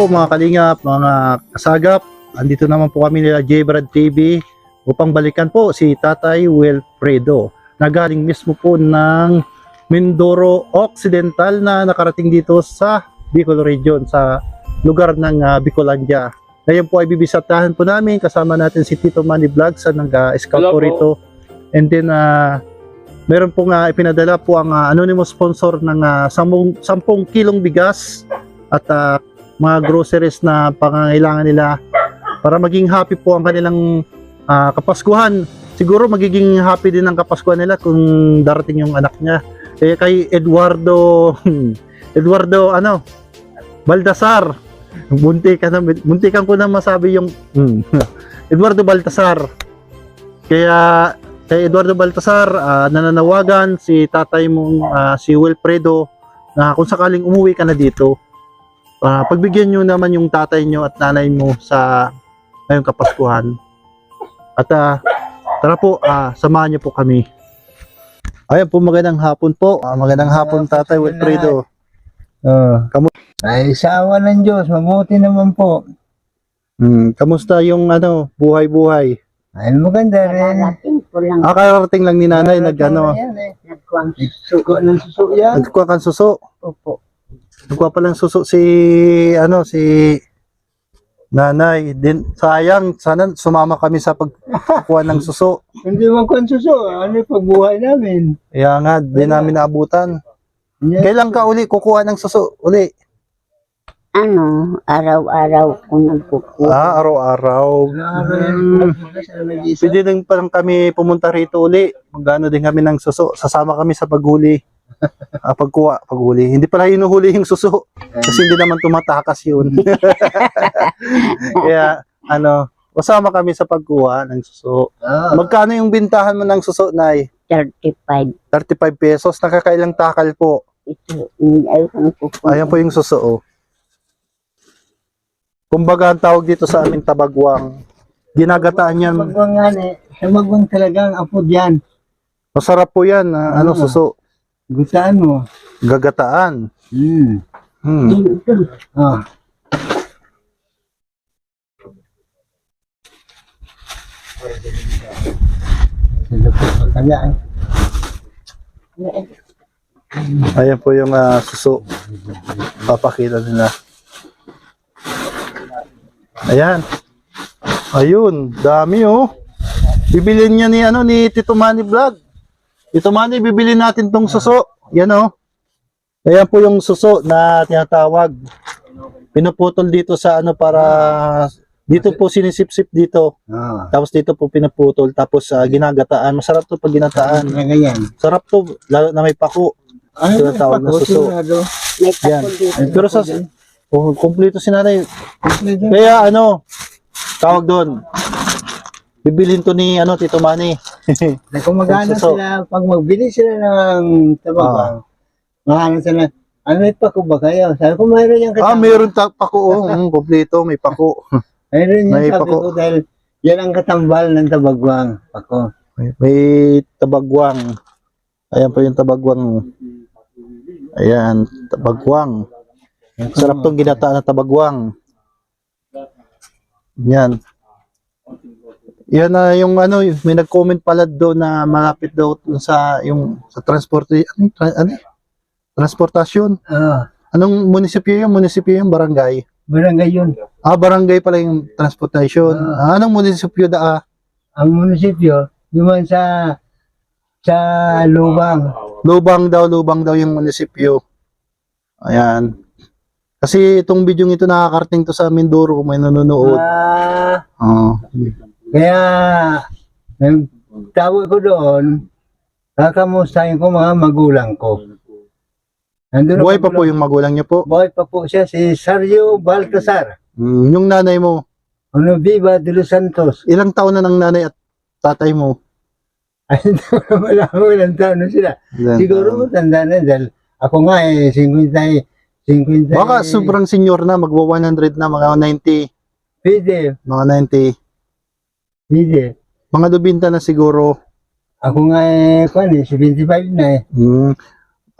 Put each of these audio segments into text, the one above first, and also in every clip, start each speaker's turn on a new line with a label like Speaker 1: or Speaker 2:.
Speaker 1: po mga kalingap, mga kasagap. Andito naman po kami nila J-Brad TV upang balikan po si Tatay Wilfredo na galing mismo po ng Mindoro Occidental na nakarating dito sa Bicol Region sa lugar ng Bicolandia. Ngayon po ay bibisatahan po namin, kasama natin si Tito Manny Vlogs na nag-scout po rito. And then meron po nga ipinadala po ang anonymous sponsor ng 10 kilong bigas at mga groceries na pangangailangan nila para maging happy po ang kanilang Kapaskuhan. Siguro magiging happy din ang Kapaskuhan nila kung darating yung anak niya. Kay Eduardo Baltasar. Muntikan ko na masabi yung Eduardo Baltasar. Kaya kay Eduardo Baltasar, nananawagan si tatay mong si Wilfredo na kung sakaling umuwi ka na dito, pagbigyan nyo naman yung tatay nyo at nanay mo sa ngayong Kapaskuhan. At tara po, samahan nyo po kami. Ayan po, magandang hapon po. Magandang hapon, Tatay Wilfredo.
Speaker 2: Ay, sa awa ng Diyos, mabuti naman po.
Speaker 1: Kamusta yung buhay-buhay?
Speaker 2: Ay, maganda rin.
Speaker 1: Kararating lang ni nanay,
Speaker 2: Suko ng suso yan.
Speaker 1: nagkuha kang suso.
Speaker 2: Opo.
Speaker 1: Nagkuha palang suso si nanay. Din, sayang, sana sumama kami sa pagkuha ng suso.
Speaker 2: Hindi man kung suso, ano yung pagbuhay namin?
Speaker 1: Kaya nga, di namin naabutan. Kailan ka uli kukuha ng suso? Uli?
Speaker 3: Araw-araw ko nagkukuha.
Speaker 1: Araw-araw. Pwede din parang kami pumunta rito uli. Magano din kami ng suso. Sasama kami sa paghuli. Paghuli. Hindi pala hinuhuli yung suso. Kasi hindi naman tumatakas yun. Kaya, kasama kami sa pagkuha ng suso. Magkano yung bintahan mo ng suso, Nay?
Speaker 3: 35.
Speaker 1: 35 pesos. Nakakailang takal po.
Speaker 3: Ito, ayun ko po.
Speaker 1: Ayan po yung suso, oh. Kumbaga ang tawag dito sa aming tabagwang. Ginagataan yan.
Speaker 2: Magwang nga sa magwang talagang apod yan.
Speaker 1: Masarap po yan. Suso.
Speaker 2: Gusaan mo.
Speaker 1: Gagataan.
Speaker 2: Ah. Sila po kaya.
Speaker 1: Ayan po yung suso. Papakita nila. Ayan. Ayun, dami oh. Bibilin niya ni Tito Manny Vlog. Tito Manny, bibilin natin tong suso. Yan oh. Ayan po yung suso na tinatawag. Pinuputol dito sa para dito po sinisip-sip dito. Tapos dito po pinuputol tapos ginagataan. Masarap to pag ginataan. Sarap to lalo na may pako. Tinatawag na suso.
Speaker 3: May
Speaker 1: Yan.
Speaker 3: tapon dito.
Speaker 1: Pero sa kumpleto si nanay. Kaya tawag doon. Bibilin to ni Tito Manny.
Speaker 2: Kung magana
Speaker 1: Suso.
Speaker 2: sila, pag magbili sila ng tabang, magana sila, may pako ba kayo? Sabi ko, mayroon yung kasama.
Speaker 1: Mayroon pako kumpleto, may pako.
Speaker 2: Mayroon yung
Speaker 1: May
Speaker 2: sabi
Speaker 1: pako.
Speaker 2: ko dahil yan ang katambal ng tabagwang. Pako.
Speaker 1: May tabagwang. Ayan po yung tabagwang. Ayan, tabagwang. Sarap tong ginataan na tabagwang. Yan. Yan na yung may nag-comment pala doon na malapit daw sa transportasyon. Anong munisipyo yung? Munisipyo yung barangay?
Speaker 2: Barangay yun.
Speaker 1: Barangay pala yung transportation. Anong munisipyo
Speaker 2: Ang munisipyo, duman sa Lubang.
Speaker 1: Lubang daw yung munisipyo. Ayan. Kasi itong video ito nakakarating to sa Mindoro kung may nanonood.
Speaker 2: Kaya, ang tawag ko doon, kakamustahin ko mga magulang ko.
Speaker 1: Buhay pa po yung magulang niyo po.
Speaker 2: Buhay pa po siya, si Sergio Baltasar.
Speaker 1: Yung nanay mo,
Speaker 2: Viva de los Santos.
Speaker 1: ilang taon na ng nanay at tatay mo?
Speaker 2: Ay, wala ko ilang taon na sila.
Speaker 1: Ilang
Speaker 2: Siguro
Speaker 1: taon?
Speaker 2: matanda na dahil ako nga 50.
Speaker 1: Baka sobrang senior na, magwa 100 na, mga 90.
Speaker 2: Pwede,
Speaker 1: Mga 90.
Speaker 2: pwede.
Speaker 1: Mga dubinta na siguro.
Speaker 2: Ako nga 75 na eh.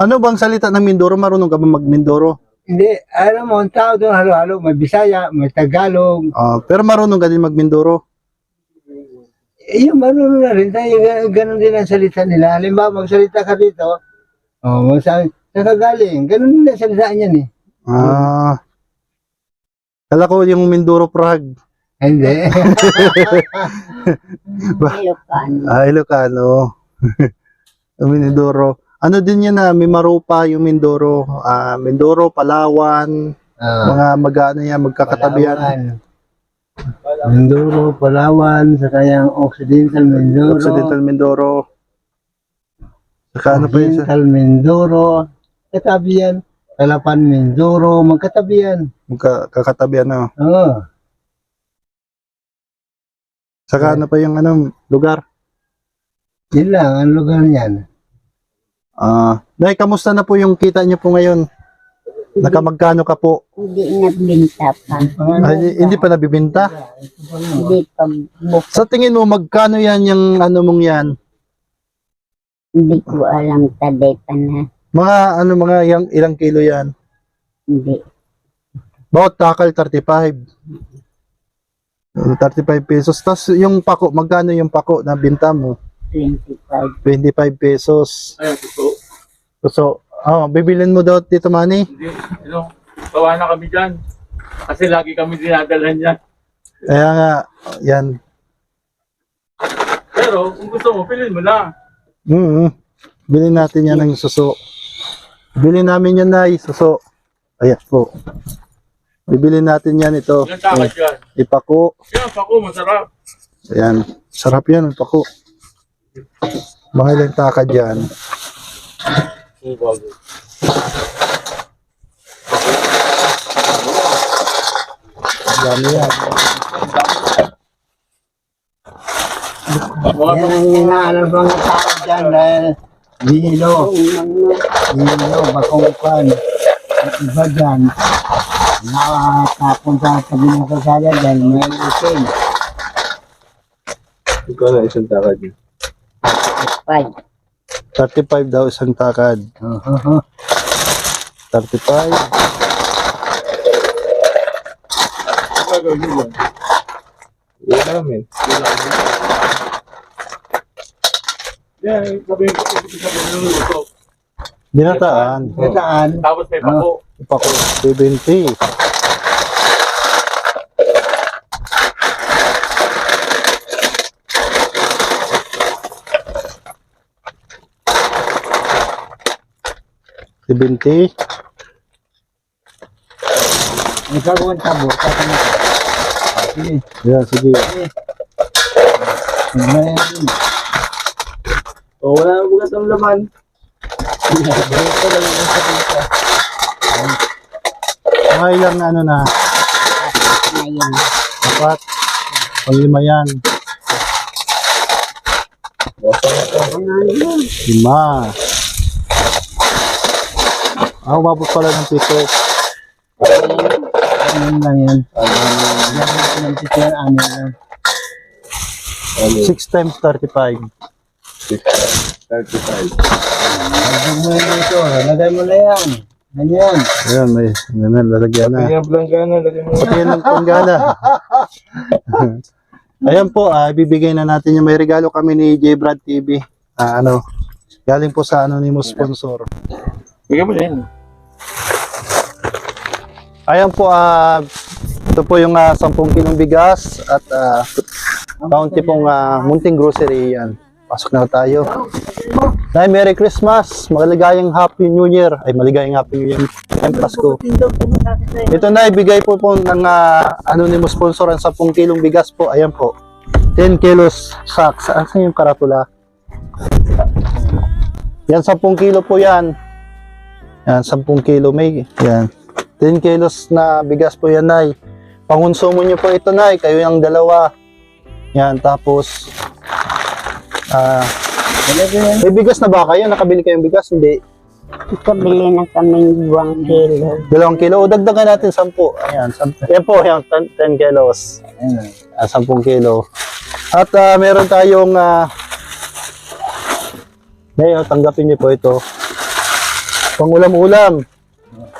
Speaker 1: Ano bang salita ng Mindoro? Marunong ka ba mag-Mindoro?
Speaker 2: Hindi, alam mo, ang tao doon halo-halo, may Bisaya, may Tagalog.
Speaker 1: Pero marunong ka din mag-Mindoro.
Speaker 2: Yung marunong na rin tayo, ganun din ang salita nila. Halimbawa, magsalita ka dito, magsabi, nakagaling, ganun din ang salita niyan eh.
Speaker 1: Kala ko yung Mindoro Prague.
Speaker 2: Hindi.
Speaker 3: Ilocano.
Speaker 1: Ilocano. Mindoro. Ano din yan may Marupa yung Mindoro. Mindoro, Palawan, mga mag-ano yan, magkakatabihan.
Speaker 2: Mindoro, Palawan, saka yung Occidental Mindoro.
Speaker 1: Occidental Mindoro. Saka ano pa yun?
Speaker 2: Occidental Mindoro, katabihan. Kalapan Mindoro, magkatabihan.
Speaker 1: Magkakatabihan na.
Speaker 2: Oo.
Speaker 1: Saka ano pa yung lugar?
Speaker 2: Yun lang, ang lugar niyan.
Speaker 1: Nay, kamusta na po yung kita niyo po ngayon? Nakamagkano ka po?
Speaker 3: Hindi nagbinta pa.
Speaker 1: Hindi pa nabibinta?
Speaker 3: Hindi pa bukas.
Speaker 1: Sa tingin mo, magkano yan yung mong yan?
Speaker 3: Hindi ko alam taday pa na.
Speaker 1: Mga ilang kilo yan?
Speaker 3: Hindi.
Speaker 1: Bawat takal, 35. 35 pesos. Tapos yung pako, magkano yung pako na binta mo?
Speaker 3: 25.
Speaker 1: 25 pesos.
Speaker 4: Ayun, totoo.
Speaker 1: So, bibilin mo daw Tito Manny?
Speaker 4: Hindi, bawa na kami dyan. Kasi lagi kami dinadalhan niya.
Speaker 1: Kaya nga, yan.
Speaker 4: Pero, kung gusto mo, pilin mo na.
Speaker 1: Bilhin natin yan ng suso. Bilhin namin yan na suso. Ayan po. Bibilin natin yan ito.
Speaker 4: Ilang takad yan.
Speaker 1: Ipako.
Speaker 4: Yan, pako, masarap.
Speaker 1: Ayan. Sarap yan, ipako. Mga ilang takad yan. Dami yan.
Speaker 2: Yan ang inaalam mga tao dyan dahil Hilo, Bakongkan, at iba dyan, nakapunta sa tabi ng kasada dahil may isin.
Speaker 4: Ikaw na isang takad niya.
Speaker 3: 5.
Speaker 1: 35 daw isang takad. 35.
Speaker 4: Gagawin mo yan. Wala namin. Yan, sabihin ko, sabihin ng luto.
Speaker 1: Binataan.
Speaker 2: Nataan,
Speaker 4: Tapos may pako.
Speaker 1: Ipako. 70. $70.
Speaker 2: may gagawin tabo, tatanong ko. Sige,
Speaker 1: Yeah, sige.
Speaker 2: may
Speaker 4: O, wala na bukas ang laman.
Speaker 1: Mga ilang na
Speaker 3: Na yan.
Speaker 1: apat. Panglima yan. Lima. Umabot pala ng piso.
Speaker 2: anin lang yan. Anin lang. Anin lang.
Speaker 1: 6 times 35.
Speaker 4: 35.
Speaker 2: Lagyan mo yun dito, lagay mo na yan. Ganyan.
Speaker 1: Ayan, may lalagyan na.
Speaker 4: Yung planggana, lagyan mo.
Speaker 1: Pati yan ng panggana. Ayan po, ibibigay na natin yung may regalo kami ni J. Brad TV. Galing po sa anonymous sponsor.
Speaker 4: Bigyan mo yan.
Speaker 1: Ayan po, ito po yung 10 kilong bigas at bounty pong munting grocery yan. Pasok na tayo. Nay, Merry Christmas! Maligayang Happy New Year! Ay, maligayang Happy New Year. Ay, Pasko. Ito na, ibigay po ng anonymous sponsor ang 10 kilong bigas po. Ayan po. 10 kilos sacks. Saan yung karatula? Yan, 10 kilo po yan. Yan, 10 kilo may. Yan. 10 kilos na bigas po yan, Nay. Pangonsumo nyo po ito, Nay. Kayo yung dalawa. Yan, tapos may bigas na ba kayo? Nakabili kayong bigas? Hindi.
Speaker 3: Ikabili na kaming 2 kilo.
Speaker 1: 2 kilo. O, dagdagan natin 10. Ayan, 10. Yan po, yan, 10 kilos.
Speaker 2: Ayan.
Speaker 1: 10 kilo. At meron tayong ngayon, tanggapin niyo po ito. Pang ulam-ulam.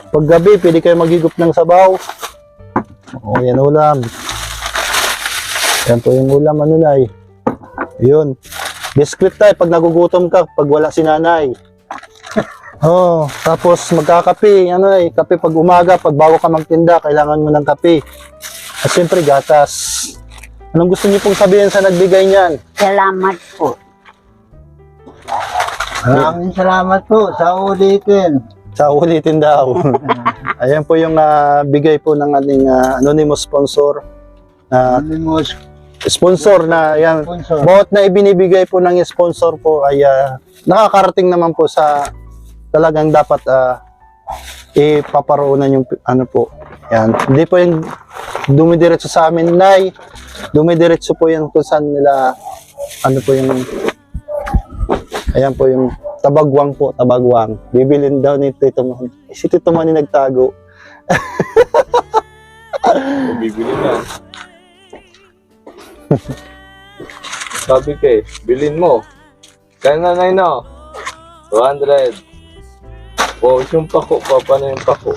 Speaker 1: Pag gabi, pwede kayo maghigop ng sabaw. O, yan ulam. Yan po yung ulam, ano nay. Yun. Biskwit tayo pag nagugutom ka, pag wala si nanay. Oh, tapos magkakape, ano ay, kape pag umaga, pag bago ka magtinda, kailangan mo ng kape. At syempre, gatas. Anong gusto niyo pong sabihin sa nagbigay niyan?
Speaker 3: Salamat po.
Speaker 2: Maraming salamat po sa ulitin.
Speaker 1: Sa ulitin daw. Ayan po yung bigay po ng ating anonymous sponsor.
Speaker 2: Anonymous
Speaker 1: Sponsor na, yan.
Speaker 2: sponsor.
Speaker 1: Bawat na ibinibigay po ng sponsor po ay nakakarating naman po sa talagang dapat ipaparoonan yung ano po. Yan. Hindi po yung dumidiretso sa amin, nay. Dumidiretso po yan kung saan nila, ano po yung, ayan po yung tabagwang po, tabagwang. Bibilin daw ni Tito Manny. Si Tito Manny nagtago.
Speaker 4: Bibili na. Sabi ko bilhin mo. Kaya nanay no. 200. O, yung pako. Papa na yung pako.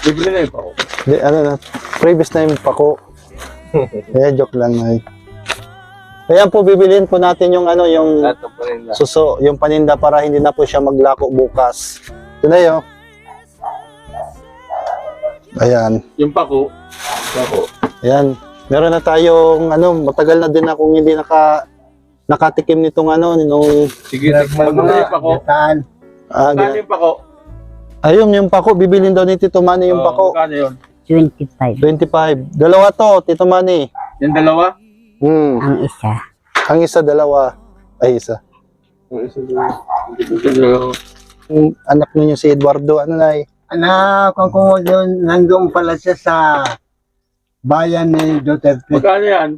Speaker 4: Bibili na yung pako.
Speaker 1: Di, ano na, previous na yung pako. Joke lang, nay. Ayan po, bibilin po natin yung ano, yung
Speaker 4: Lahat ng paninda.
Speaker 1: suso, yung paninda para hindi na po siya maglako bukas. Ito na yun. Ayan.
Speaker 4: Yung pako. Pako.
Speaker 1: Ayan. Meron na tayong, ano, matagal na din akong hindi nakatikim nitong ano, nung,
Speaker 4: Sige, tikman mo na yung pako.
Speaker 2: Gataan.
Speaker 4: Kano yung pako?
Speaker 1: ayun, yung pako, bibilin daw ni Tito Manny yung
Speaker 4: Oo,
Speaker 1: pako.
Speaker 4: Kano yun?
Speaker 3: 25
Speaker 1: 25. Dalawa to, Tito Manny.
Speaker 4: Yung dalawa?
Speaker 3: ang isa.
Speaker 1: Ang isa, dalawa. Ay, isa.
Speaker 4: Yung isa dalawa.
Speaker 1: Yung anak ninyo si Eduardo, ano na
Speaker 2: Anak, kung doon, nandun pala siya sa bayan ni Duterte.
Speaker 4: Magkano yan?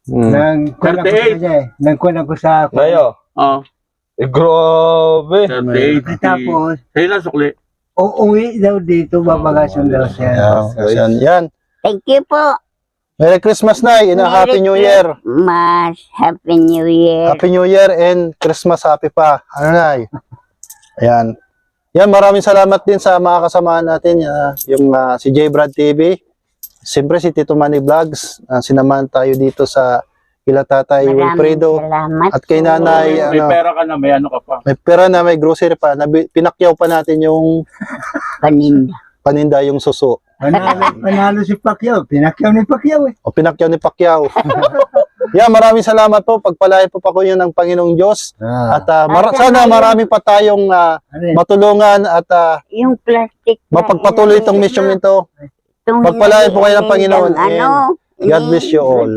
Speaker 2: Nangkunan ko
Speaker 4: 38.
Speaker 2: siya eh. Nangkunan ko sa...
Speaker 4: Layo. Oo. Grabe. 38.
Speaker 2: Tapos,
Speaker 4: Sa'yo lang sukli.
Speaker 2: uuwi daw dito, babagasun daw siya.
Speaker 1: Yan. Yan.
Speaker 3: Thank you po.
Speaker 1: Merry Christmas, Nay, and a Happy New Year.
Speaker 3: Mas Happy New Year.
Speaker 1: Happy New Year and Christmas happy pa. Ano, Nay? Ayan. Yan, maraming salamat din sa mga kasamahan natin, yung si J. Brad TV. Siyempre si Tito Manny Vlogs. Sinamahan tayo dito sa kila Tatay Wilfredo.
Speaker 3: Salamat
Speaker 1: At kay
Speaker 3: po.
Speaker 1: Nanay,
Speaker 4: May pera ka na, may ano ka pa.
Speaker 1: may pera na, may grocery pa. Pinakyaw pa natin yung
Speaker 3: Paninda.
Speaker 1: paninda, yung suso.
Speaker 2: Panalo si Pacquiao. Pinakyaw ni Pacquiao eh.
Speaker 1: O pinakyaw ni Pacquiao. Yan, maraming salamat po. Pagpalain po pa ko yun ng Panginoong Diyos. At sana marami pa tayong matulungan at
Speaker 3: Yung plastic. na
Speaker 1: mapagpatuloy
Speaker 3: yun,
Speaker 1: itong mission nito.
Speaker 3: itong
Speaker 1: Pagpalain po kayo ng Panginoon.
Speaker 3: Ano?
Speaker 1: God bless you all.